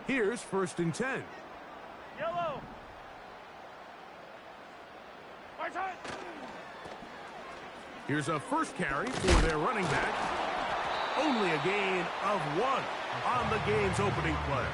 Here's 1st and 10. Yellow. Here's a first carry for their running back. Only a gain of 1 on the game's opening play.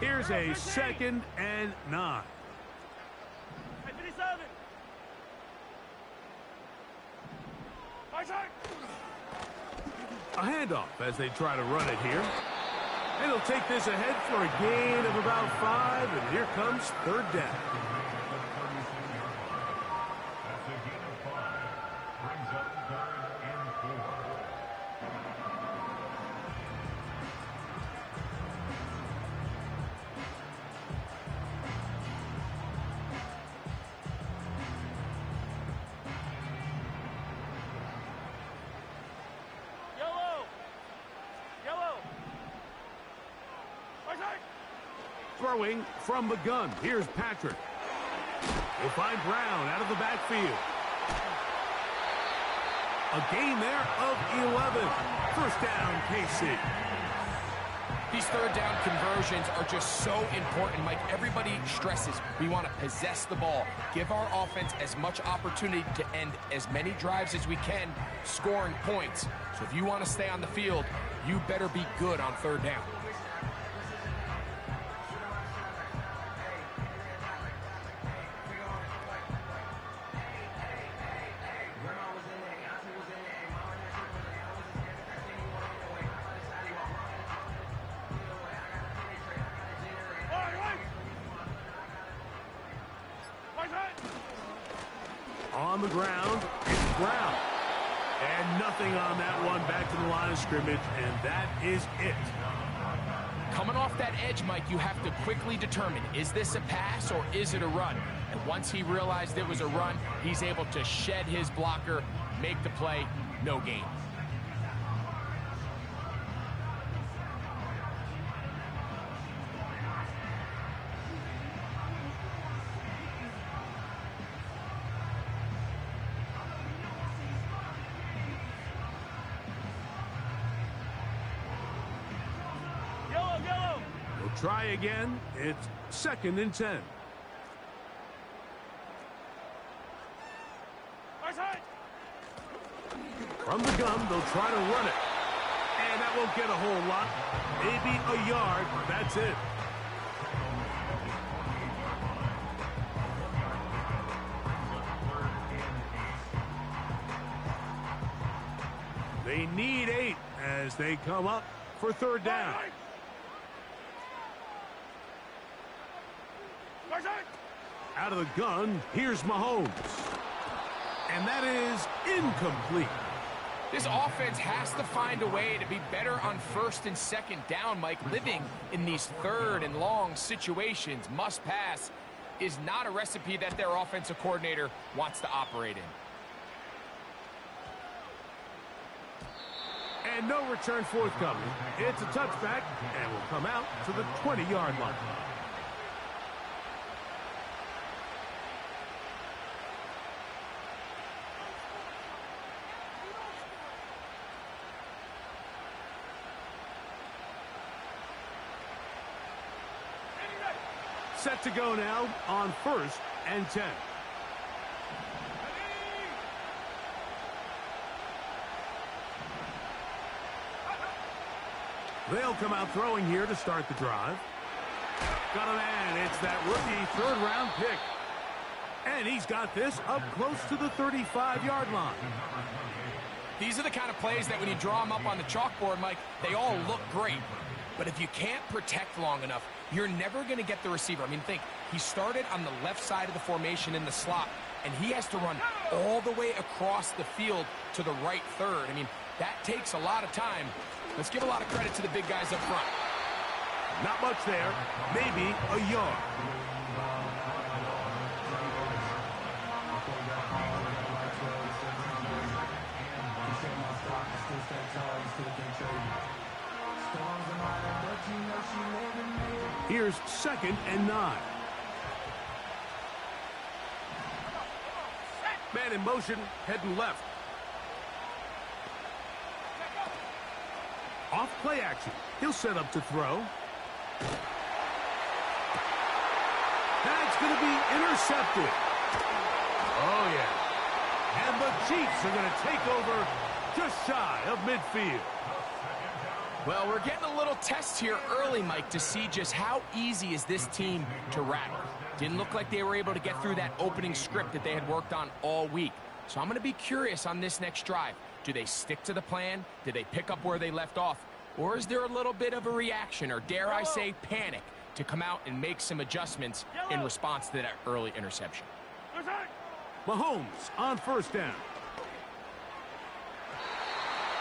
Here's a 2nd and 9. A handoff as they try to run it here. And he'll take this ahead for a gain of about 5, and here comes 3rd down. Throwing from the gun. Here's Patrick. He'll find Brown out of the backfield. A gain there of 11. 1st down, KC. These 3rd down conversions are just so important, Mike. Everybody stresses we want to possess the ball, give our offense as much opportunity to end as many drives as we can, scoring points. So if you want to stay on the field, you better be good on 3rd down. On the ground, it's Brown. And nothing on that one. Back to the line of scrimmage, and that is it. Coming off that edge, Mike, you have to quickly determine, is this a pass or is it a run? And once he realized it was a run, he's able to shed his blocker, make the play, no gain. Try again. It's 2nd and 10. From the gun, they'll try to run it. And that won't get a whole lot. Maybe a yard. That's it. They need 8 as they come up for 3rd down. Out of the gun, here's Mahomes. And that is incomplete. This offense has to find a way to be better on 1st and 2nd down, Mike. Living in these 3rd and long situations, must pass, is not a recipe that their offensive coordinator wants to operate in. And no return forthcoming. It's a touchback and will come out to the 20-yard line. Set to go now on 1st and 10. They'll come out throwing here to start the drive. Got a man. It's that rookie 3rd-round pick. And he's got this up close to the 35-yard line. These are the kind of plays that when you draw them up on the chalkboard, Mike, they all look great. But if you can't protect long enough, you're never going to get the receiver. I mean, think, he started on the left side of the formation in the slot, and he has to run all the way across the field to the right 3rd. I mean, that takes a lot of time. Let's give a lot of credit to the big guys up front. Not much there. Maybe a yard. Here's 2nd and 9. Man in motion, heading left. Off play action. He'll set up to throw. That's going to be intercepted. Oh, yeah. And the Chiefs are going to take over just shy of midfield. Well, we're getting a little test here early, Mike, to see just how easy is this team to rattle. Didn't look like they were able to get through that opening script that they had worked on all week. So I'm going to be curious on this next drive. Do they stick to the plan? Do they pick up where they left off? Or is there a little bit of a reaction, or dare I say panic, to come out and make some adjustments in response to that early interception? Mahomes on 1st down.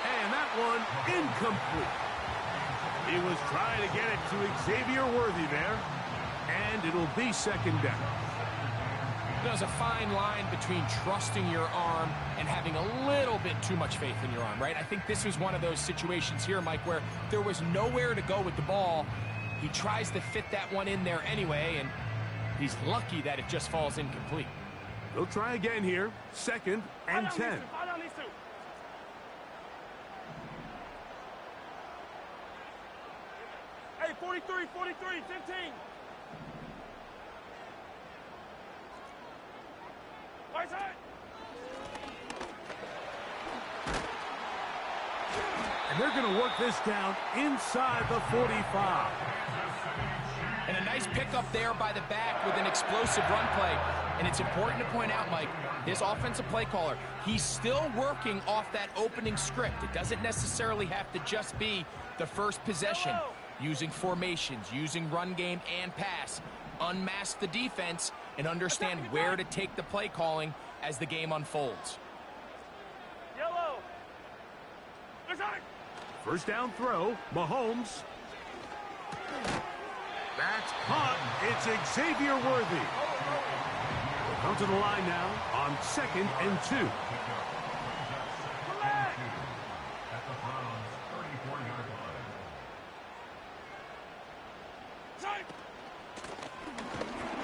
And that one incomplete. He was trying to get it to Xavier Worthy there. And it'll be 2nd down. There's a fine line between trusting your arm and having a little bit too much faith in your arm, right? I think this was one of those situations here, Mike, where there was nowhere to go with the ball. He tries to fit that one in there anyway, and he's lucky that it just falls incomplete. They'll try again here. 2nd and 10. Hey, 43, 15. Right side. And they're going to work this down inside the 45. And a nice pickup there by the back with an explosive run play. And it's important to point out, Mike, his offensive play caller, he's still working off that opening script. It doesn't necessarily have to just be the first possession. Using formations, using run game and pass. Unmask the defense and understand where to take the play calling as the game unfolds. Yellow. 1st down throw. Mahomes. That's caught. It's Xavier Worthy. We'll come to the line now on 2nd and 2.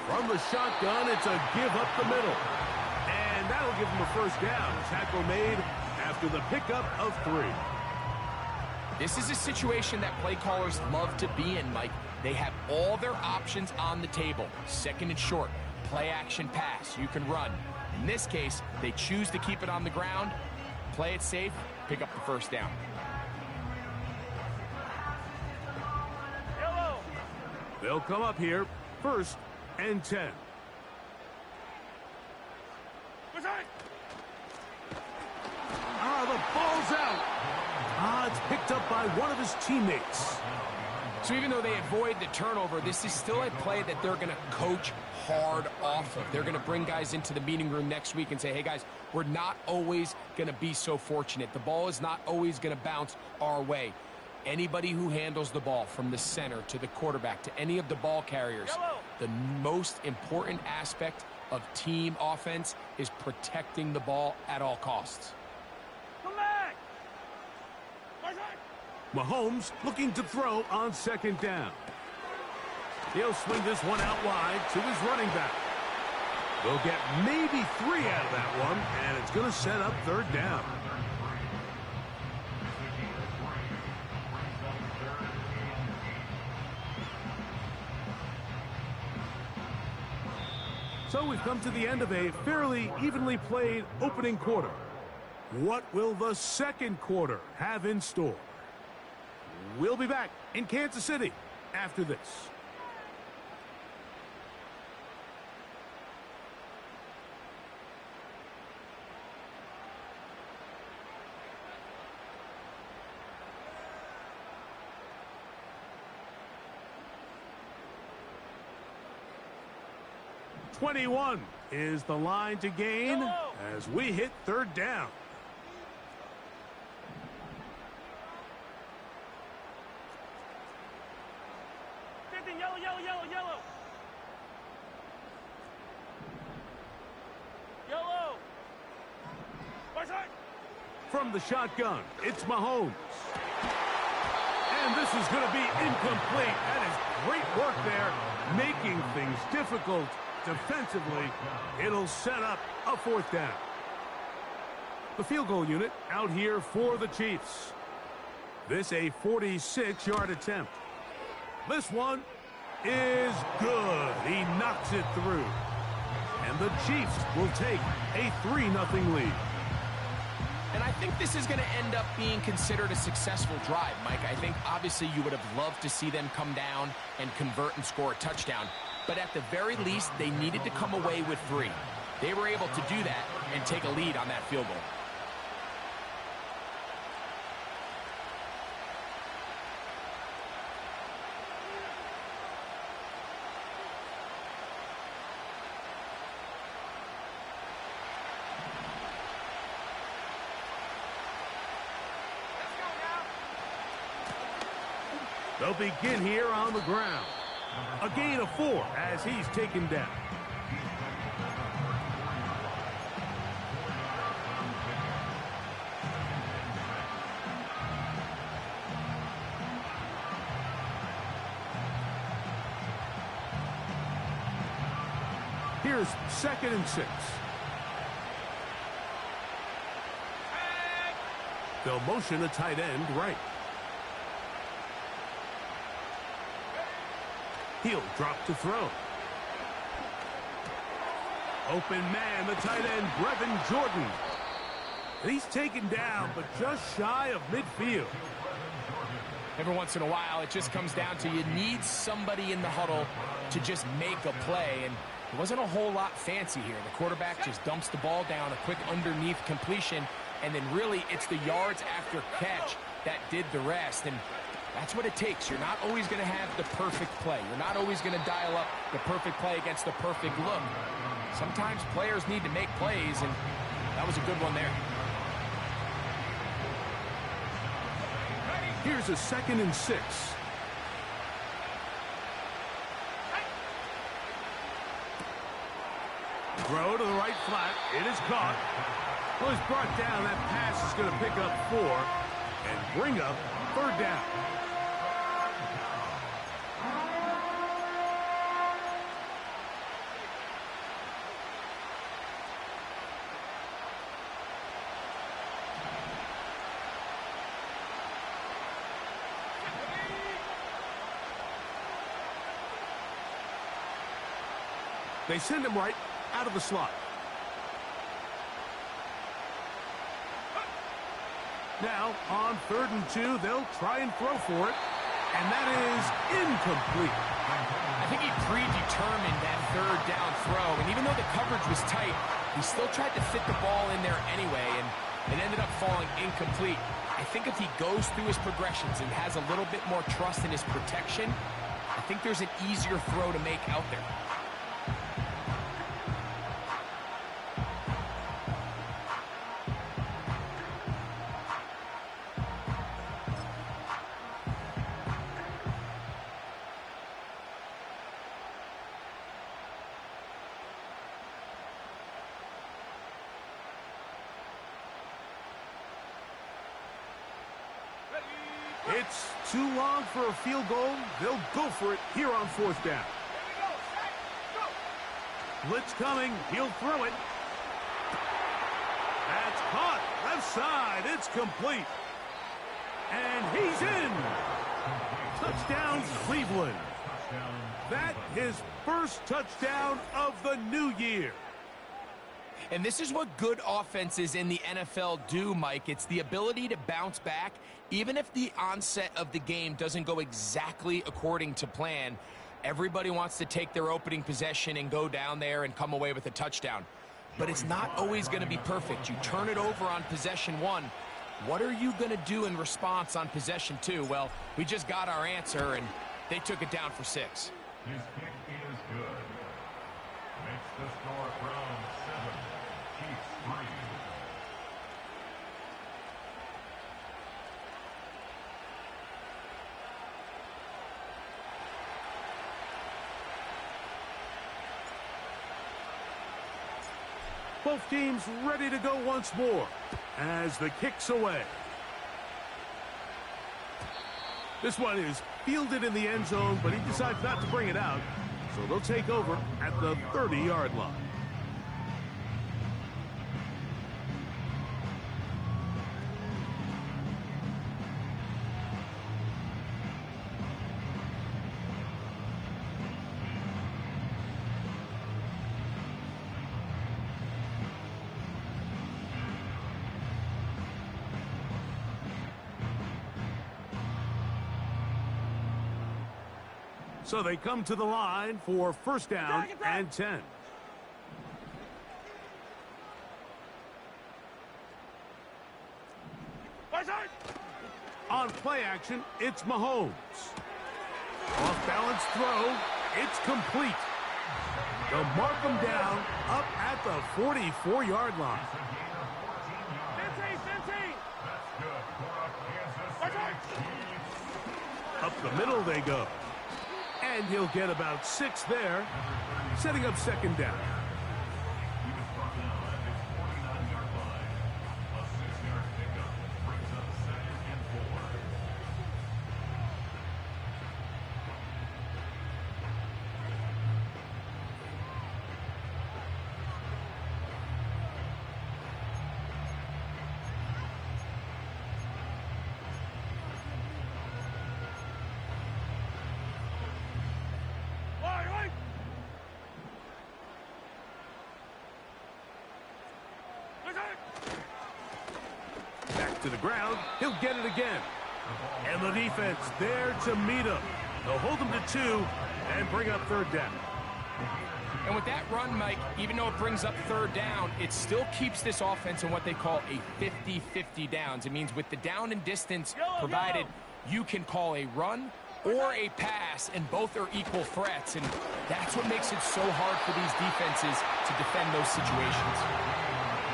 From the shotgun, it's a give up the middle. And that'll give him a 1st down. Tackle made after the pickup of 3. This is a situation that play callers love to be in, Mike. They have all their options on the table. 2nd and short, play action pass, you can run. In this case, they choose to keep it on the ground, play it safe, pick up the 1st down. Yellow. They'll come up here, 1st and 10. The ball's out. It's picked up by one of his teammates. So even though they avoid the turnover, this is still a play that they're going to coach hard off of. They're going to bring guys into the meeting room next week and say, hey, guys, we're not always going to be so fortunate. The ball is not always going to bounce our way. Anybody who handles the ball from the center to the quarterback to any of the ball carriers, the most important aspect of team offense is protecting the ball at all costs. Come back. Mahomes looking to throw on 2nd down. He'll swing this one out wide to his running back. They'll get maybe 3 out of that one, and it's going to set up 3rd down. So we've come to the end of a fairly evenly played opening quarter. What will the 2nd quarter have in store? We'll be back in Kansas City after this. .21 is the line to gain as we hit 3rd down. Yellow. From the shotgun, it's Mahomes. And this is going to be incomplete. That is great work there, making things difficult defensively. It'll set up a 4th down. The field goal unit out here for the Chiefs. This a 46-yard attempt. This one is good. He knocks it through. And the Chiefs will take a 3-0 lead. And I think this is going to end up being considered a successful drive, Mike. I think obviously you would have loved to see them come down and convert and score a touchdown. But at the very least, they needed to come away with 3. They were able to do that and take a lead on that field goal. They'll begin here on the ground. A gain of 4 as he's taken down. Here's 2nd and 6. They'll motion a tight end right. He'll drop to throw. Open man, the tight end, Brevin Jordan. And he's taken down, but just shy of midfield. Every once in a while, it just comes down to you need somebody in the huddle to just make a play. And it wasn't a whole lot fancy here. The quarterback just dumps the ball down, a quick underneath completion, and then really it's the yards after catch that did the rest. And that's what it takes. You're not always going to have the perfect play. You're not always going to dial up the perfect play against the perfect look. Sometimes players need to make plays, and that was a good one there. Here's a 2nd and 6. Throw to the right flat. It is caught. Well, he's brought down. That pass is going to pick up 4 and bring up 3rd down. They send him right out of the slot. Now, on 3rd and 2, they'll try and throw for it. And that is incomplete. I think he predetermined that 3rd down throw. And even though the coverage was tight, he still tried to fit the ball in there anyway. And it ended up falling incomplete. I think if he goes through his progressions and has a little bit more trust in his protection, I think there's an easier throw to make out there. It's too long for a field goal. They'll go for it here on 4th down. Blitz coming. He'll throw it. That's caught. Left side. It's complete. And he's in. Touchdown, Cleveland. That his first touchdown of the new year. And this is what good offenses in the NFL do, Mike. It's the ability to bounce back, even if the onset of the game doesn't go exactly according to plan. Everybody wants to take their opening possession and go down there and come away with a touchdown. But it's not always going to be perfect. You turn it over on possession 1. What are you going to do in response on possession 2? Well, we just got our answer, and they took it down for 6. His kick is good. Makes the score Browns 7, Chiefs 3. Both teams ready to go once more as the kick's away. This one is fielded in the end zone, but he decides not to bring it out. So they'll take over at the 30-yard line. So they come to the line for first down and 10. On play action, it's Mahomes. Off-balance throw, it's complete. They'll mark them down up at the 44-yard line. Up the middle they go. And he'll get about 6 there, setting up second down. Back to the ground. He'll get it again. And the defense there to meet him. They'll hold him to 2 and bring up third down. And with that run, Mike, even though it brings up third down, it still keeps this offense in what they call a 50-50 downs. It means with the down and distance provided, you can call a run or a pass, and both are equal threats. And that's what makes it so hard for these defenses to defend those situations.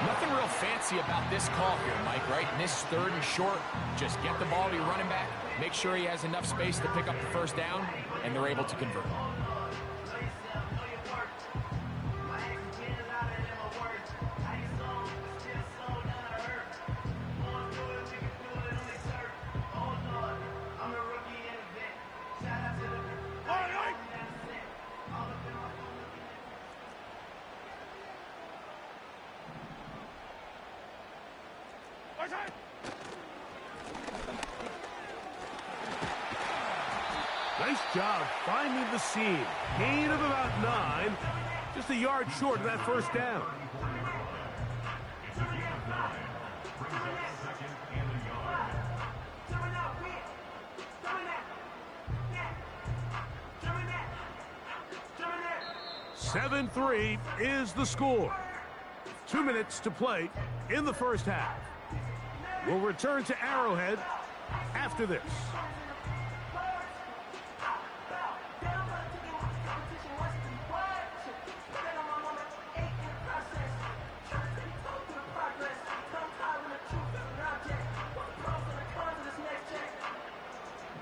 Nothing real fancy about this call here, Mike, right? In this third and short, just get the ball to your running back, make sure he has enough space to pick up the first down, and they're able to convert. Nice job finding the seam. Gain of about 9. Just a yard short of that first down. "7-3 is the score. 2 minutes to play in the first half. We'll return to Arrowhead after this.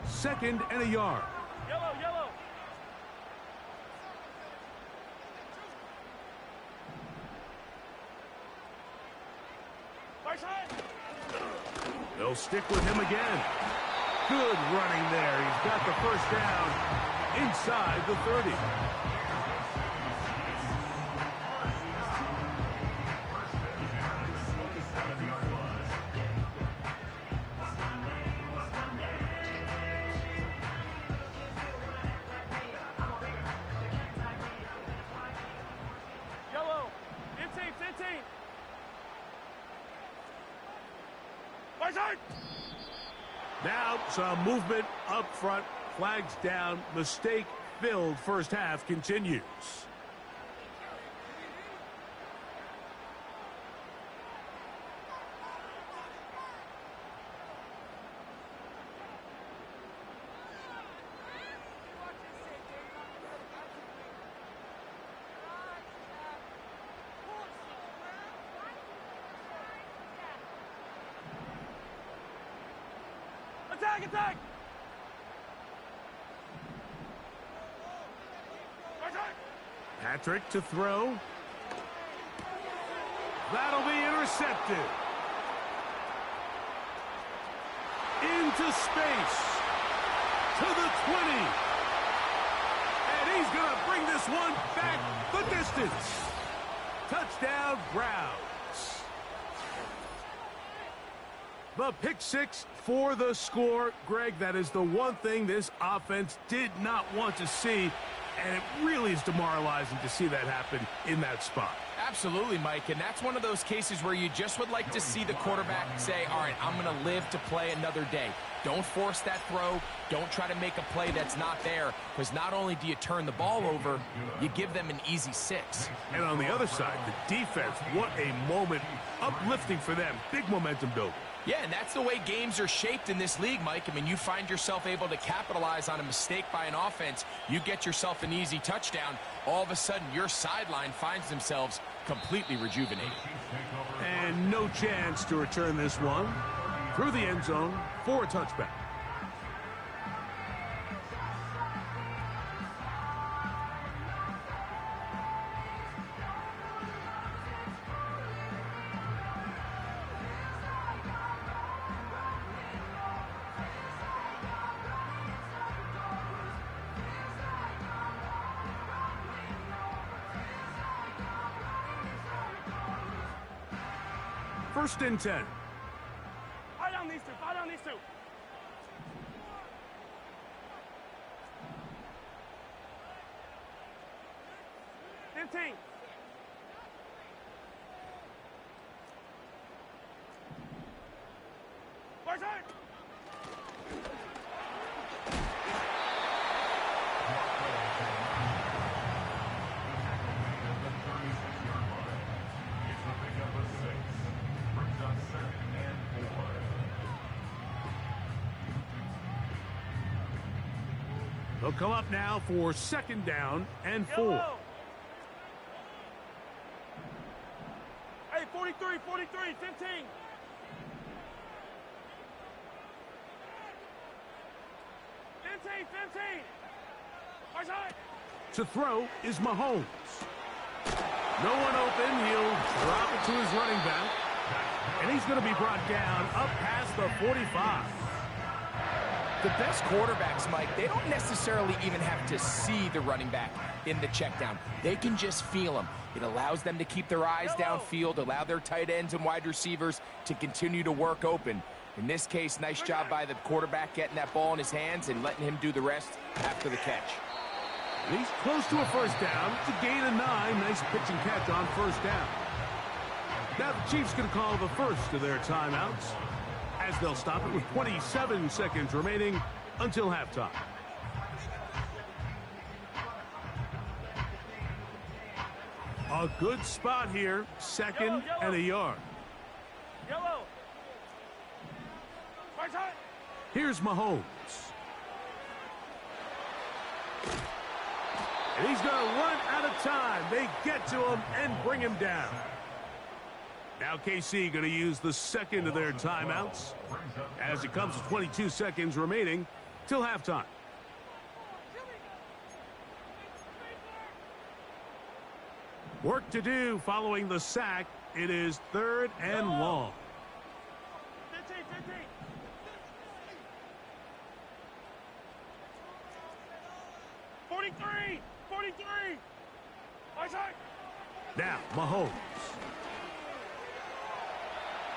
Second and a yard. Yellow. They'll stick with him again. Good running there. He's got the first down inside the 30. Yellow. 15. Now some movement up front. Flags down. Mistake-filled first half continues. Attack! Patrick to throw. That'll be intercepted. Into space. to the 20. And he's going to bring this one back the distance. Touchdown, Browns. The pick six for the score. Greg, that is the one thing this offense did not want to see, and it really is demoralizing to see that happen in that spot. Absolutely, Mike, and that's one of those cases where you just would like to see the quarterback say, all right, I'm going to live to play another day. Don't force that throw. Don't try to make a play that's not there, because not only do you turn the ball over, you give them an easy 6. And on the other side, the defense, what a moment, uplifting for them. Big momentum building. Yeah, and that's the way games are shaped in this league, Mike. I mean, you find yourself able to capitalize on a mistake by an offense. You get yourself an easy touchdown. All of a sudden, your sideline finds themselves completely rejuvenated. And no chance to return this one through the end zone for a touchback. First and 10. Fight on these two. Fight on these two. Fifteen. Far side. They'll come up now for second down and 4. Yellow. Hey, 43, 43, 15. 15, 15. Far side. To throw is Mahomes. No one open. He'll drop it to his running back. And he's going to be brought down up past the 45. The best quarterbacks, Mike, they don't necessarily even have to see the running back in the check down. They can just feel him. It allows them to keep their eyes downfield, allow their tight ends and wide receivers to continue to work open. In this case, nice job by the quarterback getting that ball in his hands and letting him do the rest after the catch. He's close to a first down. It's a gain of 9. Nice pitch and catch on first down. Now the Chiefs going to call the first of their timeouts, as they'll stop it with 27 seconds remaining until halftime. A good spot here, second and a yard. Yellow. Far side. Here's Mahomes. And he's going to run out of time. They get to him and bring him down. Now KC going to use the second of their timeouts as it comes to 22 seconds remaining till halftime. Work to do following the sack. It is third and long. 15, 15. Forty-three. 43. Far side. Now Mahomes.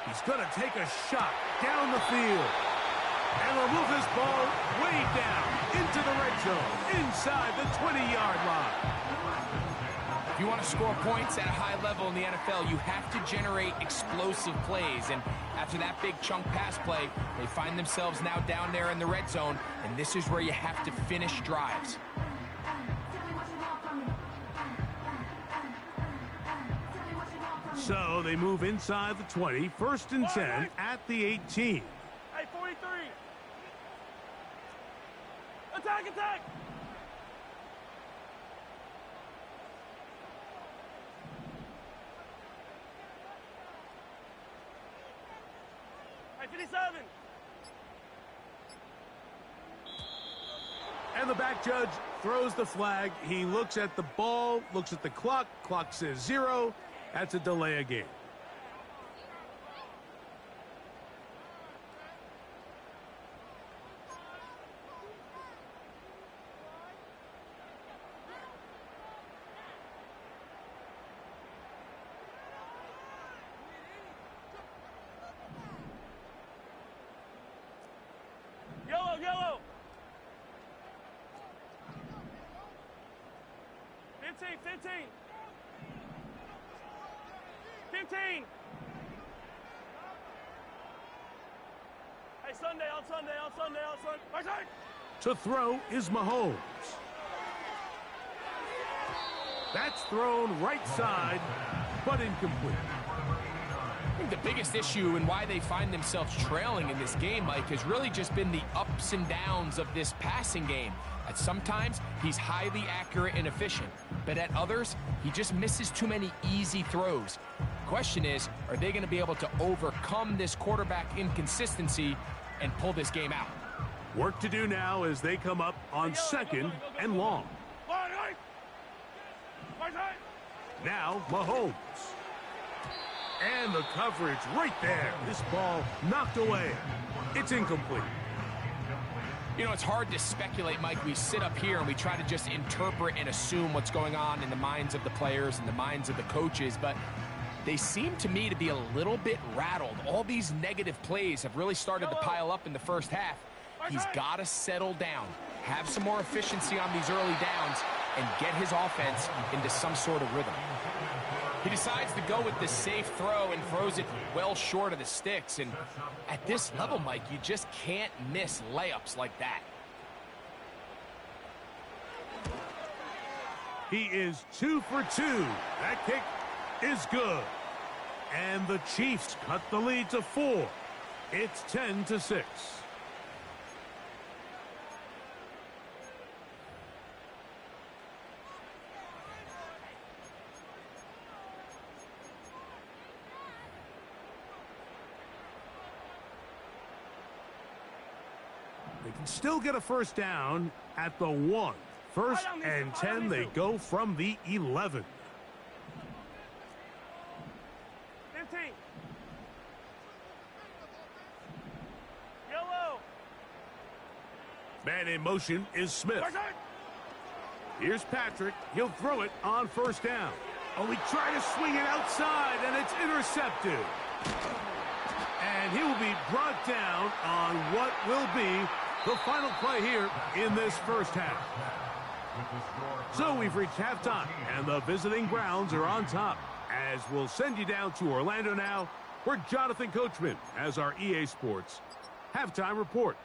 He's going to take a shot down the field and will move this ball way down into the red zone inside the 20-yard line. If you want to score points at a high level in the NFL, you have to generate explosive plays. And after that big chunk pass play, they find themselves now down there in the red zone, and this is where you have to finish drives. So they move inside the 20, first and 10 at the 18. Hey, 43. Attack, attack. Hey, 57. And the back judge throws the flag. He looks at the ball, looks at the clock. Clock says 0. That's a delay of game. 15, 15. 15. Hey, Sunday, on Sunday, on Sunday, on Sunday. My side. To throw is Mahomes. That's thrown right side, but incomplete. I think the biggest issue and why they find themselves trailing in this game, Mike, has really just been the ups and downs of this passing game. At sometimes, he's highly accurate and efficient, but at others, he just misses too many easy throws. Question is, are they going to be able to overcome this quarterback inconsistency and pull this game out? Work to do now as they come up on second and long. Now Mahomes. And the coverage right there. This ball knocked away. It's incomplete. You know, it's hard to speculate, Mike. We sit up here and we try to just interpret and assume what's going on in the minds of the players and the minds of the coaches, but they seem to me to be a little bit rattled. All these negative plays have really started to pile up in the first half. He's got to settle down, have some more efficiency on these early downs, and get his offense into some sort of rhythm. He decides to go with the safe throw and throws it well short of the sticks. And at this level, Mike, you just can't miss layups like that. He is 2 for 2. That kick is good. And the Chiefs cut the lead to 4. It's 10-6. They can still get a first down at the 1. First and 10, they go from the 11. 15. Yellow. Man in motion is Smith. Here's Patrick. He'll throw it on first down. Oh, he tried to swing it outside, and it's intercepted. And he will be brought down on what will be the final play here in this first half. So we've reached halftime, and the visiting Browns are on top. As we'll send you down to Orlando now, where Jonathan Coachman has our EA Sports halftime report.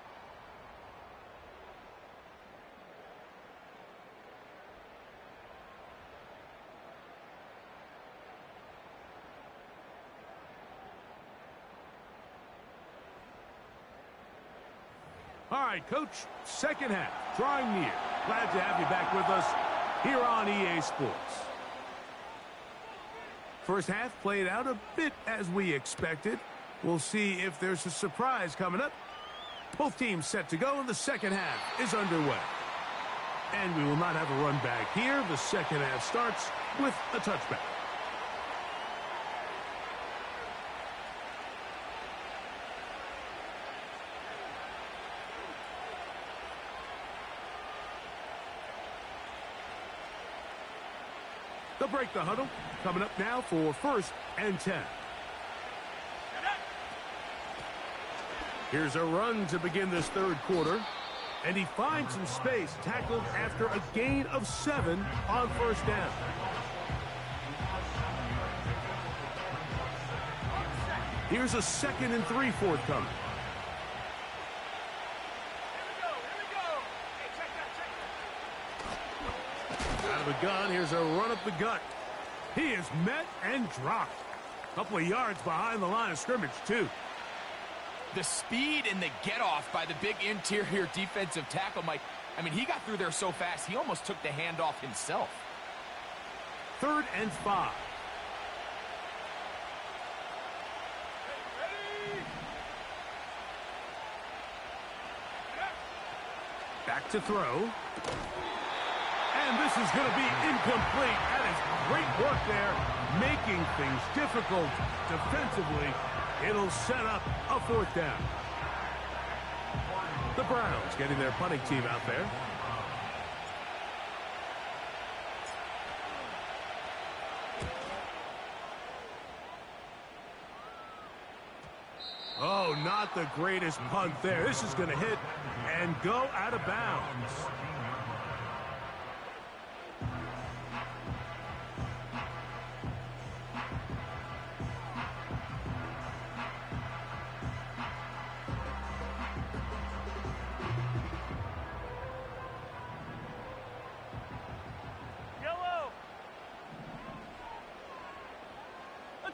All right, Coach, second half, drawing near. Glad to have you back with us here on EA Sports. First half played out a bit as we expected. We'll see if there's a surprise coming up. Both teams set to go, and the second half is underway. And we will not have a run back here. The second half starts with a touchback. They'll break the huddle. Coming up now for first and 10. Here's a run to begin this third quarter. And he finds some space, tackled after a gain of 7 on first down. Here's a 2nd and 3 forthcoming. Out of the gun, here's a run up the gut. He is met and dropped. A couple of yards behind the line of scrimmage, too. The speed and the get-off by the big interior defensive tackle, Mike. I mean, he got through there so fast, he almost took the handoff himself. 3rd and 5. Back to throw. And this is going to be incomplete. That is great work there, making things difficult defensively. It'll set up a 4th down. The Browns getting their punting team out there. Oh, not the greatest punt there. This is going to hit and go out of bounds.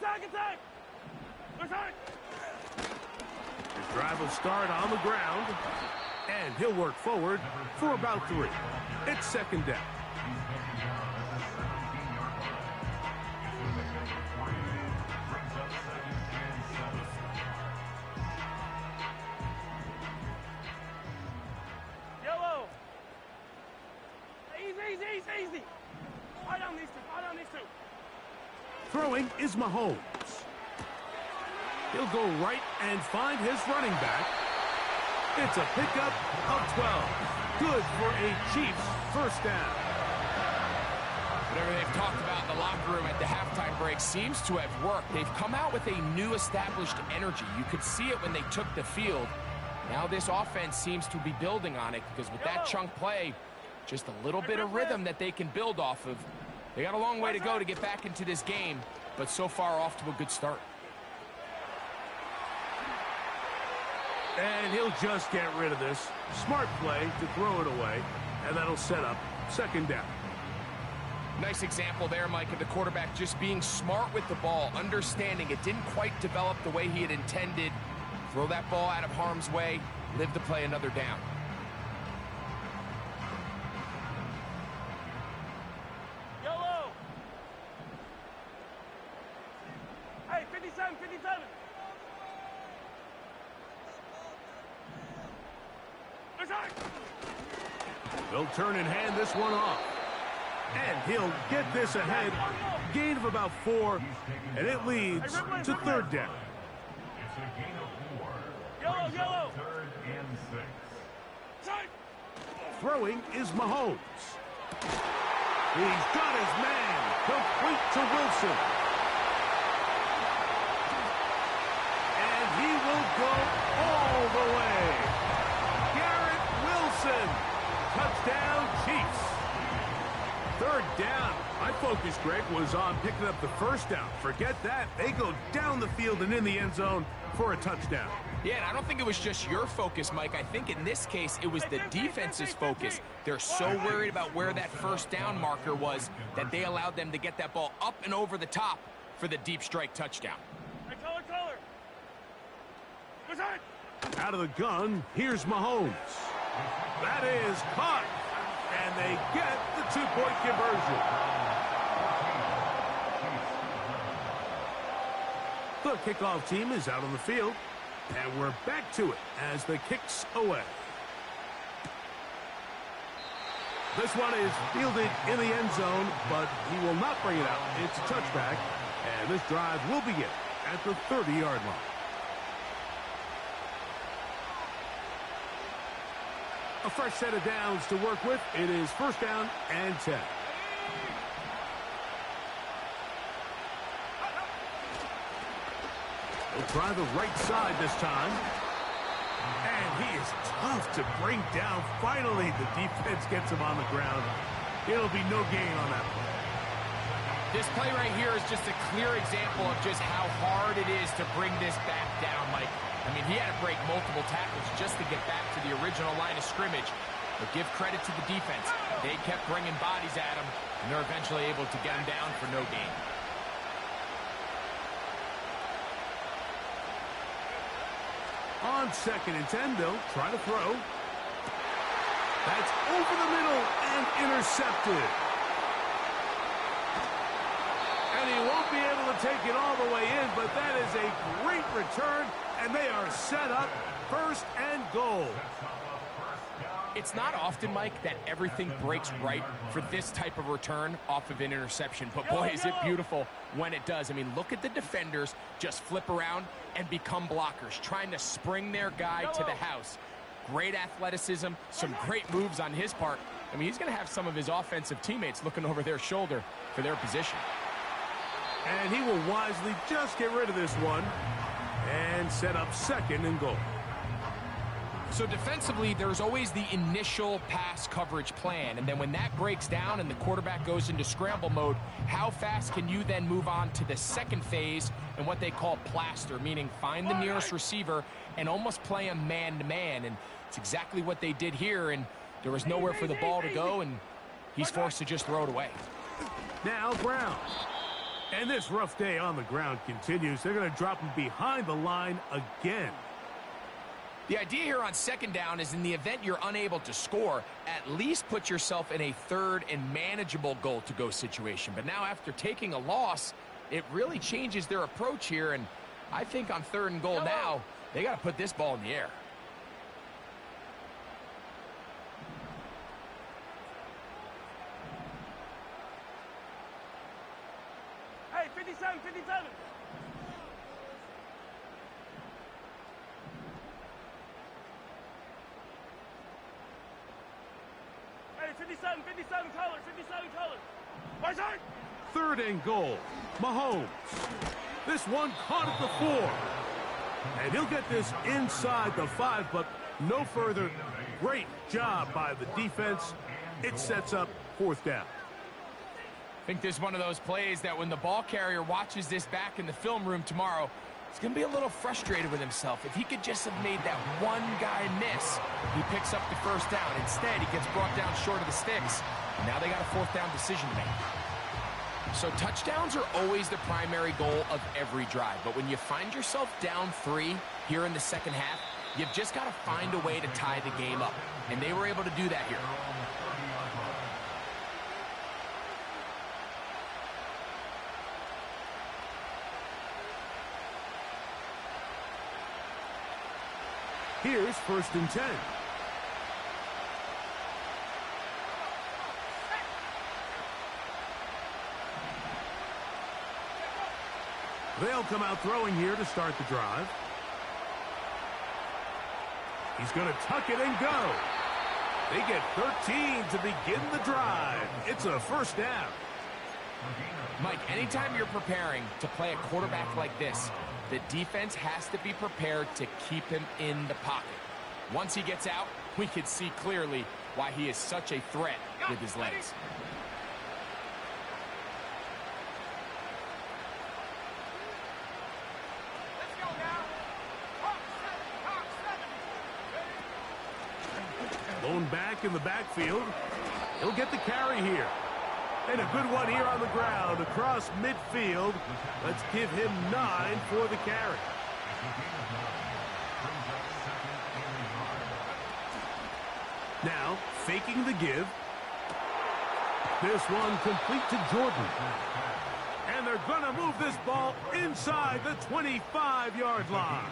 Attack, attack! Attack! His drive will start on the ground, and he'll work forward for about 3. It's second down. Yellow! Easy! Fire down these two! Throwing is Mahomes. He'll go right and find his running back. It's a pickup of 12. Good for a Chiefs first down. Whatever they've talked about in the locker room at the halftime break seems to have worked. They've come out with a new established energy. You could see it when they took the field. Now this offense seems to be building on it because with that chunk play, just a little bit of rhythm that they can build off of. They got a long way to go to get back into this game, but so far off to a good start. And he'll just get rid of this. Smart play to throw it away, and that'll set up second down. Nice example there, Mike, of the quarterback just being smart with the ball, understanding it didn't quite develop the way he had intended. Throw that ball out of harm's way, live to play another down. Yellow! Hey, 57! Attack! They'll turn and hand this one off. And he'll get this ahead. Gain of about 4, and it leads to third down. It's a gain of 4. Yellow! Third and 6. Attack! Throwing is Mahomes. He's got his man. Complete to Wilson. And he will go all the way. Garrett Wilson. Touchdown, Chiefs. Third down. My focus, Greg, was on picking up the first down. Forget that. They go down the field and in the end zone for a touchdown. Yeah, and I don't think it was just your focus, Mike. I think in this case, it was the defense's focus. They're so worried about where that first down marker was that they allowed them to get that ball up and over the top for the deep strike touchdown. Hey, color! Attack! Out of the gun, here's Mahomes. That is caught. And they get the 2-point conversion. The kickoff team is out on the field. And we're back to it as the kick's away. This one is fielded in the end zone, but he will not bring it out. It's a touchback, and this drive will begin at the 30-yard line. A fresh set of downs to work with. It is first down and 10. He'll try the right side this time. And he is tough to bring down. Finally, the defense gets him on the ground. It'll be no gain on that play. This play right here is just a clear example of just how hard it is to bring this back down, Mike. I mean, he had to break multiple tackles just to get back to the original line of scrimmage. But give credit to the defense. They kept bringing bodies at him, and they're eventually able to get him down for no gain. On second and 10, they'll try to throw. That's over the middle and intercepted. And he won't be able to take it all the way in, but that is a great return, and they are set up first and goal. It's not often, Mike, that everything breaks right for this type of return off of an interception. But, boy, is it beautiful when it does. I mean, look at the defenders just flip around and become blockers, trying to spring their guy to the house. Great athleticism, some great moves on his part. I mean, he's going to have some of his offensive teammates looking over their shoulder for their position. And he will wisely just get rid of this one and set up second and goal. So defensively, there's always the initial pass coverage plan, and then when that breaks down and the quarterback goes into scramble mode, how fast can you then move on to the second phase and what they call plaster, meaning find the nearest receiver and almost play him man-to-man, and it's exactly what they did here, and there was nowhere for the ball to go, and he's forced to just throw it away. Now Brown. And this rough day on the ground continues. They're going to drop him behind the line again. The idea here on second down is in the event you're unable to score, at least put yourself in a third and manageable goal-to-go situation. But now after taking a loss, it really changes their approach here. And I think on third and goal now, they got to put this ball in the air. Hey, 57, 57. Hey, 57, 57 color, 57 color. My side. Third and goal. Mahomes. This one caught at the 4. And he'll get this inside the 5, but no further. Great job by the defense. It sets up fourth down. I think this is one of those plays that when the ball carrier watches this back in the film room tomorrow, he's going to be a little frustrated with himself. If he could just have made that one guy miss, he picks up the first down. Instead, he gets brought down short of the sticks. And now they got a fourth down decision to make. So touchdowns are always the primary goal of every drive. But when you find yourself down 3 here in the second half, you've just got to find a way to tie the game up. And they were able to do that here. Here's first and 10. They'll come out throwing here to start the drive. He's going to tuck it and go. They get 13 to begin the drive. It's a first down. Mike, anytime you're preparing to play a quarterback like this, the defense has to be prepared to keep him in the pocket. Once he gets out, we can see clearly why he is such a threat with his legs. Lone back in the backfield. He'll get the carry here. And a good one here on the ground across midfield. Let's give him 9 for the carry. Now, faking the give. This one complete to Jordan. And they're going to move this ball inside the 25-yard line.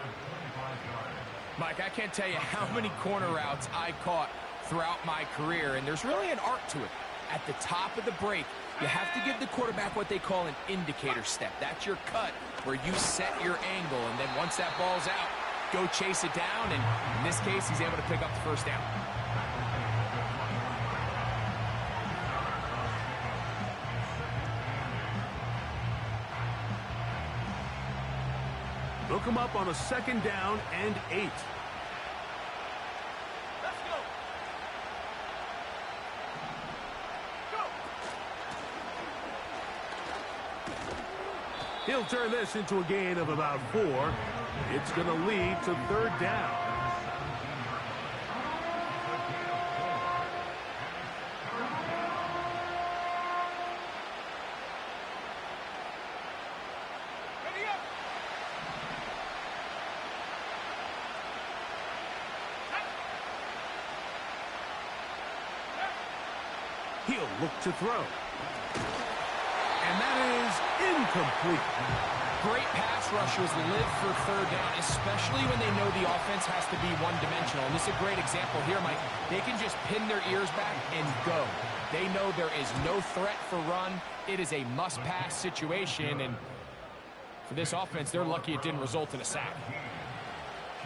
Mike, I can't tell you how many corner routes I caught throughout my career, and there's really an art to it. At the top of the break, you have to give the quarterback what they call an indicator step. That's your cut where you set your angle, and then once that ball's out, go chase it down, and in this case, he's able to pick up the first down. Look him up on a second down and 8. Let's go. Go. He'll turn this into a gain of about 4. It's going to lead to third down. Ready up. He'll look to throw. And that is incomplete. Great pass rushers live for third down, especially when they know the offense has to be one-dimensional. And this is a great example here, Mike. They can just pin their ears back and go. They know there is no threat for run. It is a must-pass situation, and for this offense, they're lucky it didn't result in a sack.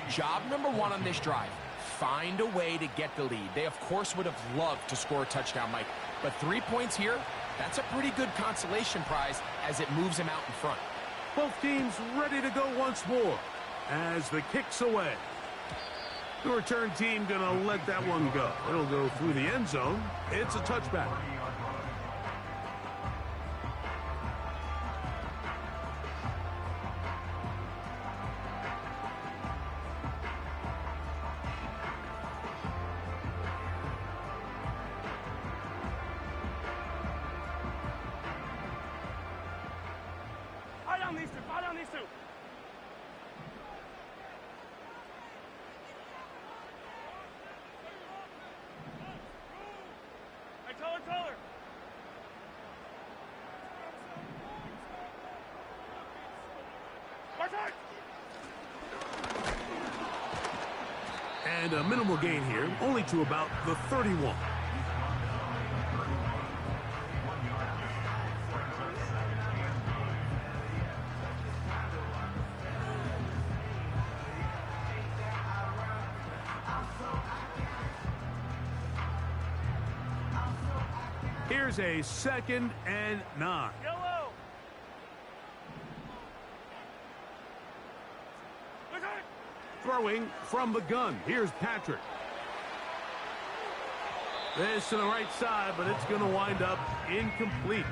Job number 1 on this drive, find a way to get the lead. They, of course, would have loved to score a touchdown, Mike. But 3 points here, that's a pretty good consolation prize as it moves them out in front. Both teams ready to go once more as the kick's away. The return team going to let that one go. It'll go through the end zone. It's a touchback. down these two. Fire down these two. Hey, taller. Martin! And a minimal gain here, only to about the 31. Here's a 2nd and 9. Yellow! Throwing from the gun. Here's Patrick. This to the right side, but it's going to wind up incomplete.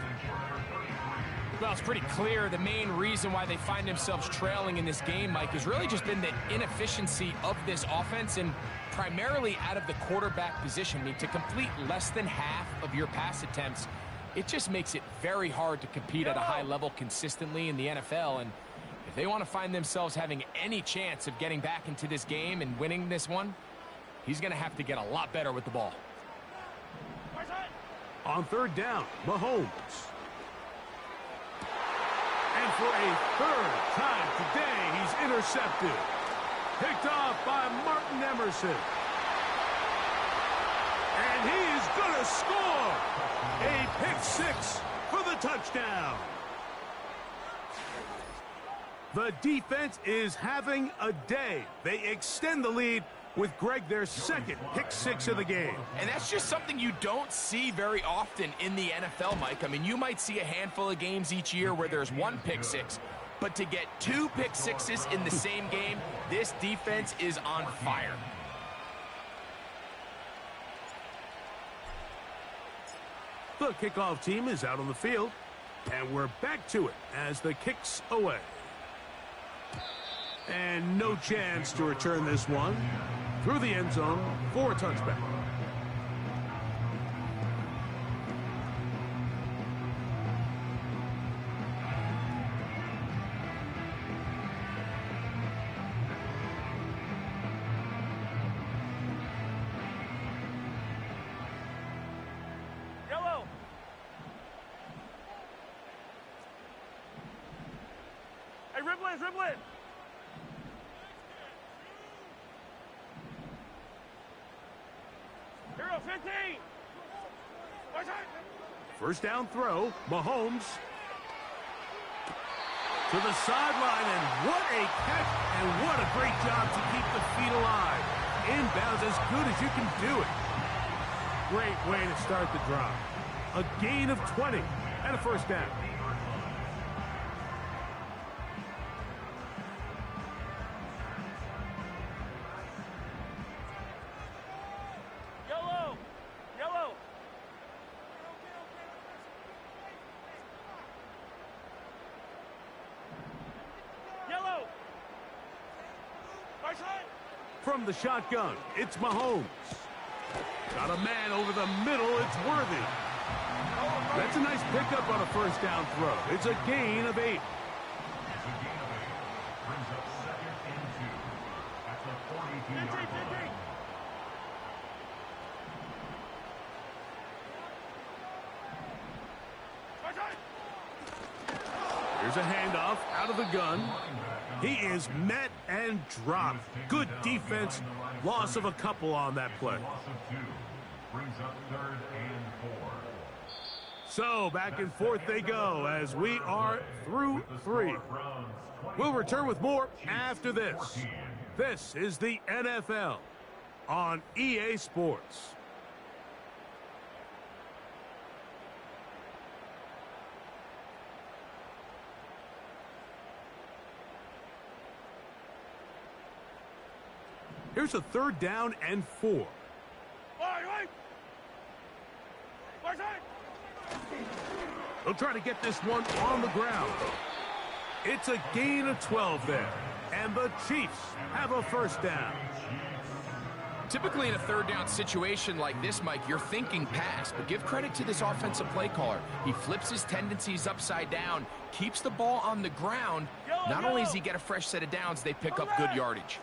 Well, it's pretty clear the main reason why they find themselves trailing in this game, Mike, has really just been the inefficiency of this offense and primarily out of the quarterback position. I mean, to complete less than half of your pass attempts, it just makes it very hard to compete at a high level consistently in the NFL. And if they want to find themselves having any chance of getting back into this game and winning this one, he's going to have to get a lot better with the ball. On 3rd down, Mahomes. And for a 3rd time today, he's intercepted. Picked off by Martin Emerson. And he is going to score. A pick 6 for the touchdown. The defense is having a day. They extend the lead with Greg, their 2nd pick 6 of the game. And that's just something you don't see very often in the NFL, Mike. I mean, you might see a handful of games each year where there's 1 pick 6. But to get 2 pick 6s in the same game, this defense is on fire. The kickoff team is out on the field, and we're back to it as the kick's away. And no chance to return this one through the end zone for a touchback. Yellow! Hey, dribble it! Hero 15! First down throw, Mahomes. To the sideline, and what a catch, and what a great job to keep the feet alive. Inbounds as good as you can do it. Great way to start the drive. A gain of 20 and a first down. Yellow! From the shotgun, it's Mahomes. Got a man over the middle, it's Worthy. That's a nice pickup on a first down throw. It's a gain of 8. Brings up 2nd and 2 at the 42-yard line. Here's a handoff out of the gun. He is met and dropped. Good defense. Loss of a couple on that play. Loss of 2 brings up 3rd and 4. So back and forth they go as we are through 3. We'll return with more after this. This is the NFL on EA Sports. Here's a 3rd down and 4. They'll try to get this one on the ground. It's a gain of 12 there. And the Chiefs have a first down. Typically in a third down situation like this, Mike, you're thinking pass, but give credit to this offensive play caller. He flips his tendencies upside down, keeps the ball on the ground. Not only does he get a fresh set of downs, they pick up good yardage.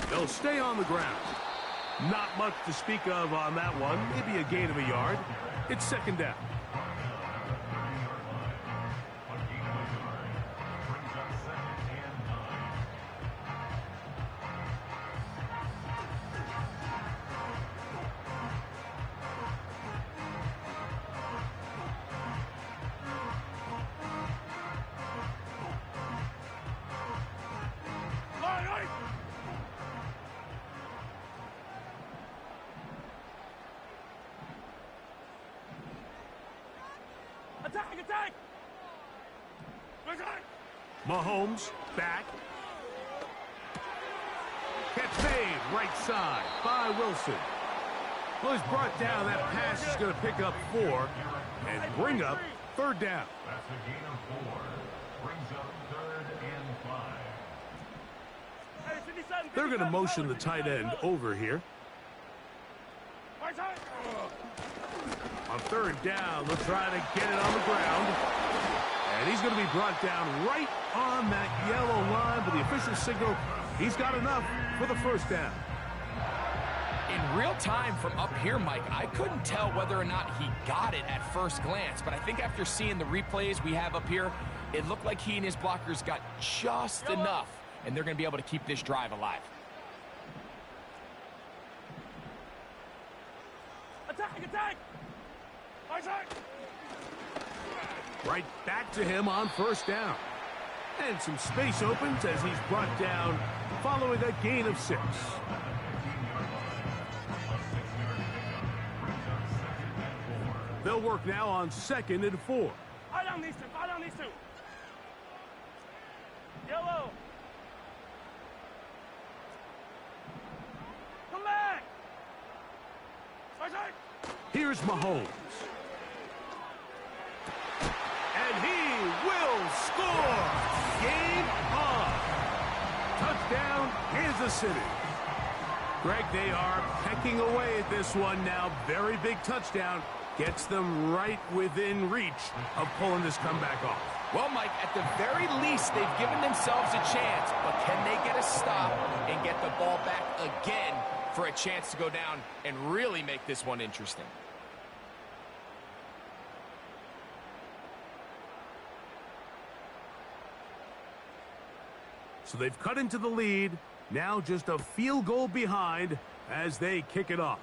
They'll stay on the ground. Not much to speak of on that one. Maybe a gain of a yard. It's second down. Attack! Mahomes back. Catch made, right side by Wilson. Well, he's brought down. That pass is going to pick up 4 and bring up third down. That's a gain of 4. Brings up 3rd and 5. They're going to motion the tight end over here. On third down, they'll try to get it on the ground. And he's going to be brought down right on that yellow line, but the official signal, he's got enough for the first down. In real time from up here, Mike, I couldn't tell whether or not he got it at first glance, but I think after seeing the replays we have up here, it looked like he and his blockers got just enough, and they're going to be able to keep this drive alive. Attack! Right back to him on first down. And some space opens as he's brought down following a gain of 6. They'll work now on 2nd and 4. Fall down these two. Yellow. Come back. Here's Mahomes. And he will score. Game on. Touchdown, Kansas City. Greg, they are pecking away at this one now. Very big touchdown. Gets them right within reach of pulling this comeback off. Well, Mike, at the very least, they've given themselves a chance, but can they get a stop and get the ball back again for a chance to go down and really make this one interesting? So they've cut into the lead. Now just a field goal behind as they kick it off.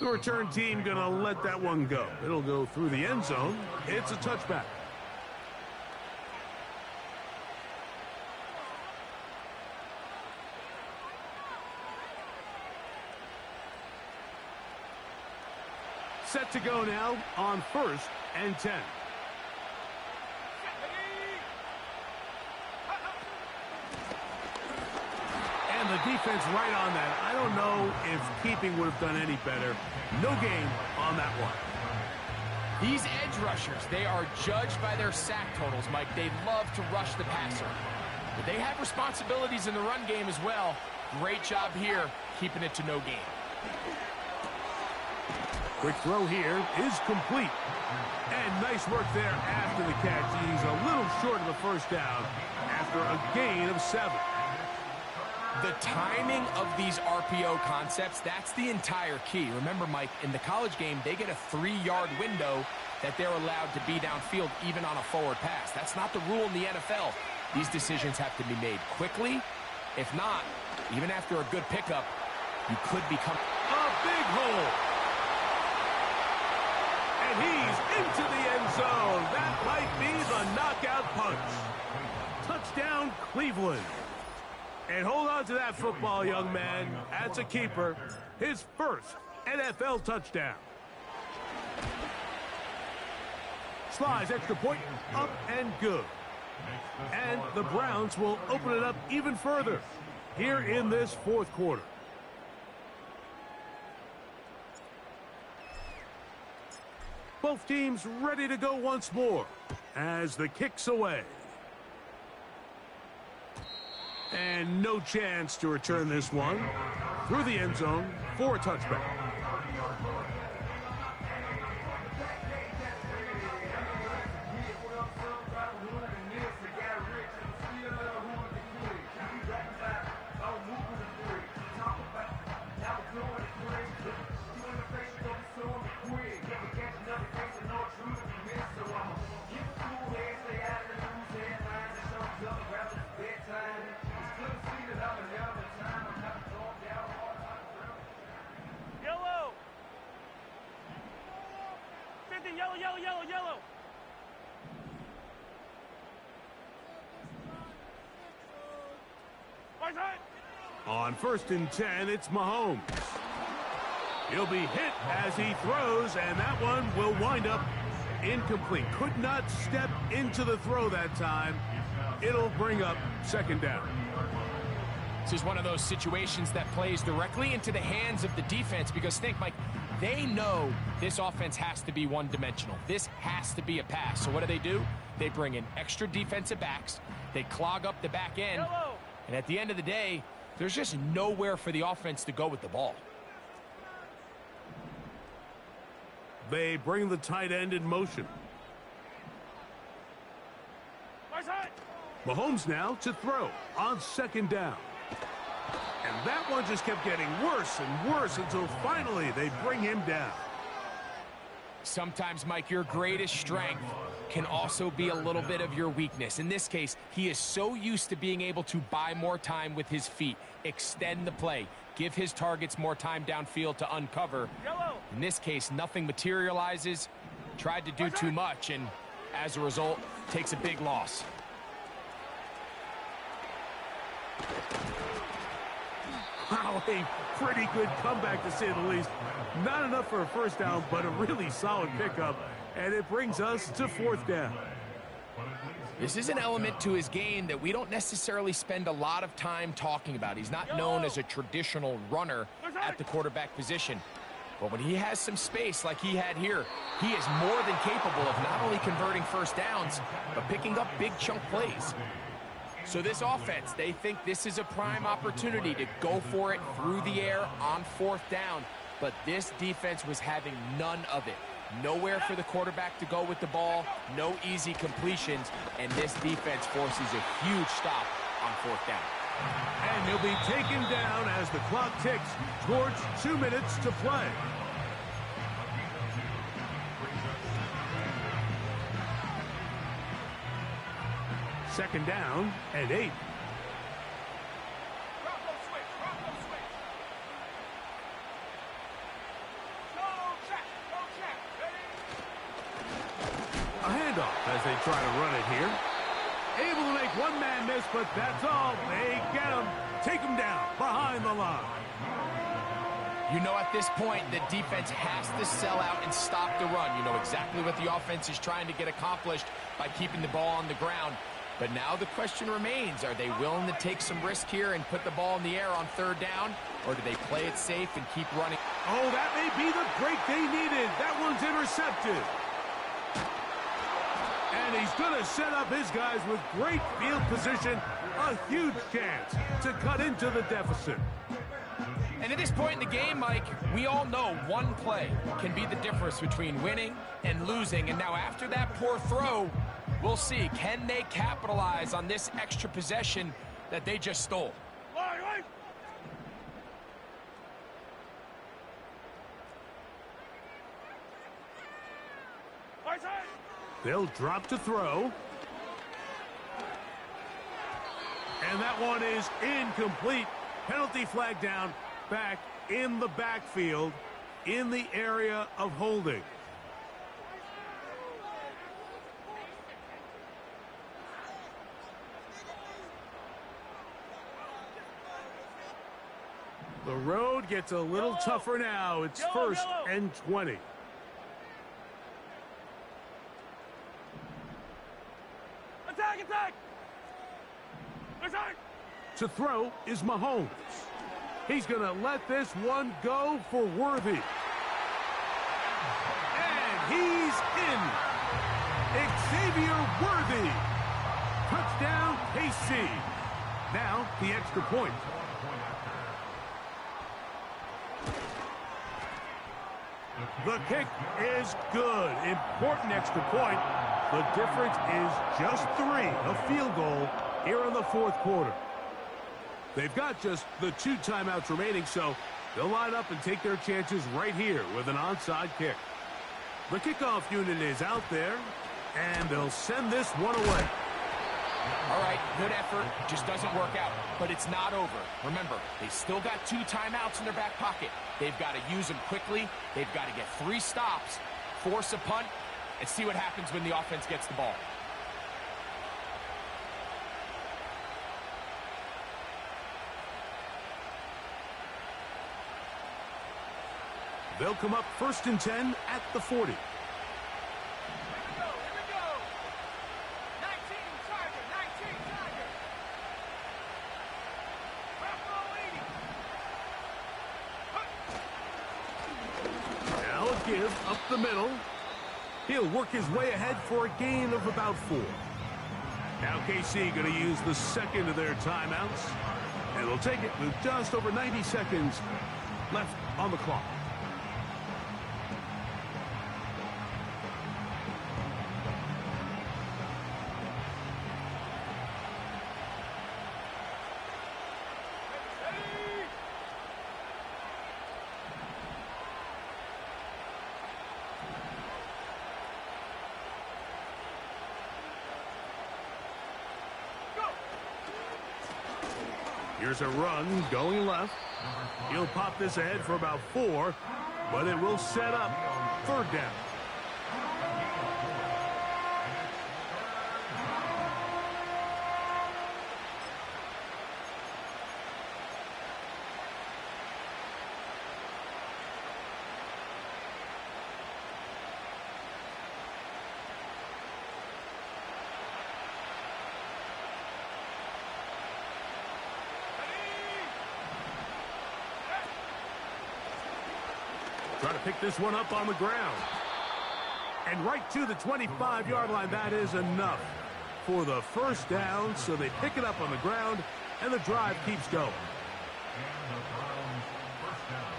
The return team going to let that one go. It'll go through the end zone. It's a touchback. Set to go now on 1st and 10. And the defense right on that. I don't know if keeping would have done any better. No gain on that one. These edge rushers, they are judged by their sack totals, Mike. They love to rush the passer. But they have responsibilities in the run game as well. Great job here, keeping it to no gain. Quick throw here is complete. And nice work there after the catch. He's a little short of the first down after a gain of 7. The timing of these RPO concepts, that's the entire key. Remember, Mike, in the college game, they get a 3-yard window that they're allowed to be downfield even on a forward pass. That's not the rule in the NFL. These decisions have to be made quickly. If not, even after a good pickup, you could become a big hole. And he's into the end zone. That might be the knockout punch. Touchdown, Cleveland. And hold on to that football, young man. That's a keeper. His first NFL touchdown. Slides extra point, up and good. And the Browns will open it up even further here in this 4th quarter. Both teams ready to go once more as the kick's away. And no chance to return this one through the end zone for a touchback. Yellow, yellow, yellow, yellow. On 1st and 10, it's Mahomes. He'll be hit as he throws, and that one will wind up incomplete. Could not step into the throw that time. It'll bring up 2nd down. This is one of those situations that plays directly into the hands of the defense because think, Mike, they know this offense has to be one-dimensional. This has to be a pass. So what do? They bring in extra defensive backs. They clog up the back end. And at the end of the day, there's just nowhere for the offense to go with the ball. They bring the tight end in motion. Mahomes now to throw on 2nd down. And that one just kept getting worse and worse until finally they bring him down. Sometimes, Mike, your greatest strength can also be a little bit of your weakness. In this case, he is so used to being able to buy more time with his feet, extend the play, give his targets more time downfield to uncover. In this case, nothing materializes, tried to do too much, and as a result, takes a big loss. Wow, a pretty good comeback to say the least. Not enough for a 1st down, but a really solid pickup, and it brings us to 4th down. This is an element to his game that we don't necessarily spend a lot of time talking about. He's not known as a traditional runner at the quarterback position. But when he has some space like he had here, he is more than capable of not only converting 1st downs, but picking up big chunk plays. So this offense, they think this is a prime opportunity to go for it through the air on 4th down. But this defense was having none of it. Nowhere for the quarterback to go with the ball, no easy completions, and this defense forces a huge stop on 4th down. And he'll be taken down as the clock ticks towards 2 minutes to play. Second down and 8. A handoff as they try to run it here. Able to make one man miss, but that's all. They get him, take him down behind the line. You know, at this point, the defense has to sell out and stop the run. You know exactly what the offense is trying to get accomplished by keeping the ball on the ground. But now the question remains, are they willing to take some risk here and put the ball in the air on 3rd down? Or do they play it safe and keep running? Oh, that may be the break they needed. That one's intercepted. And he's going to set up his guys with great field position. A huge chance to cut into the deficit. And at this point in the game, Mike, we all know one play can be the difference between winning and losing. And now after that poor throw, we'll see, can they capitalize on this extra possession that they just stole? They'll drop to throw. And that one is incomplete. Penalty flag down, back in the backfield, in the area of holding. The road gets a little tougher now. It's 1st and 20. Attack, attack! Attack! To throw is Mahomes. He's going to let this one go for Worthy. And he's in. Xavier Worthy. Touchdown, KC. Now, the extra point. The kick is good. Important extra point. The difference is just 3, a field goal here in the fourth quarter. They've got just the 2 timeouts remaining, so they'll line up and take their chances right here with an onside kick. The kickoff unit is out there, and they'll send this one away. All right, good effort. Just doesn't work out, but it's not over. Remember, they still got 2 timeouts in their back pocket. They've got to use them quickly. They've got to get 3 stops, force a punt, and see what happens when the offense gets the ball. They'll come up 1st and 10 at the 40. Here we go. 19 Charger, 19 Charger. Buffalo 80. Now a give up the middle. He'll work his way ahead for a gain of about 4. Now KC going to use the second of their timeouts. And they'll take it with just over 90 seconds left on the clock. Here's a run going left. He'll pop this ahead for about 4, but it will set up 3rd down. Try to pick this one up on the ground. And right to the 25-yard line. That is enough for the 1st down. So they pick it up on the ground, and the drive keeps going. And the Browns' 1st down.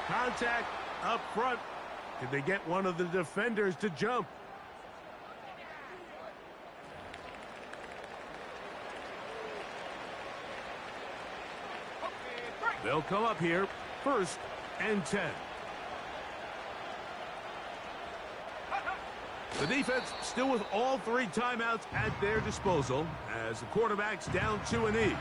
Contact up front. Did they get one of the defenders to jump? They'll come up here, 1st and 10. The defense still with all 3 timeouts at their disposal as the quarterback's down to a knee.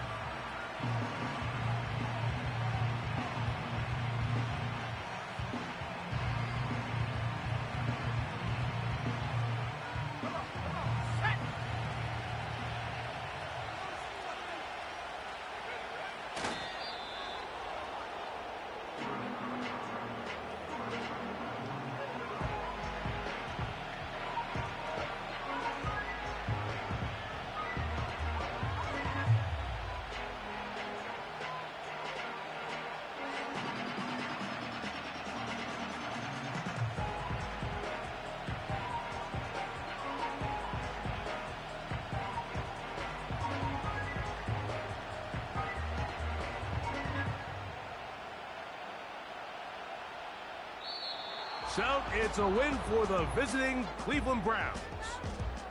So it's a win for the visiting Cleveland Browns.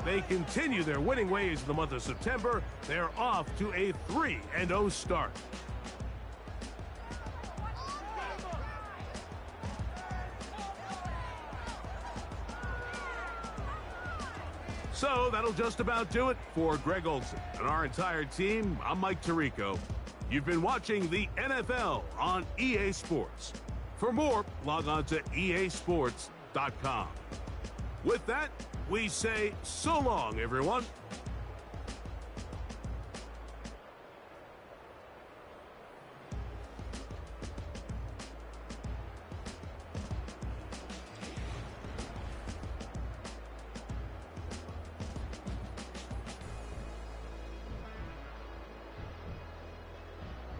They continue their winning ways in the month of September. They're off to a 3-0 start. So that'll just about do it for Greg Olsen and our entire team. I'm Mike Tirico. You've been watching the NFL on EA Sports. For more, log on to easports.com. With that, we say so long, everyone.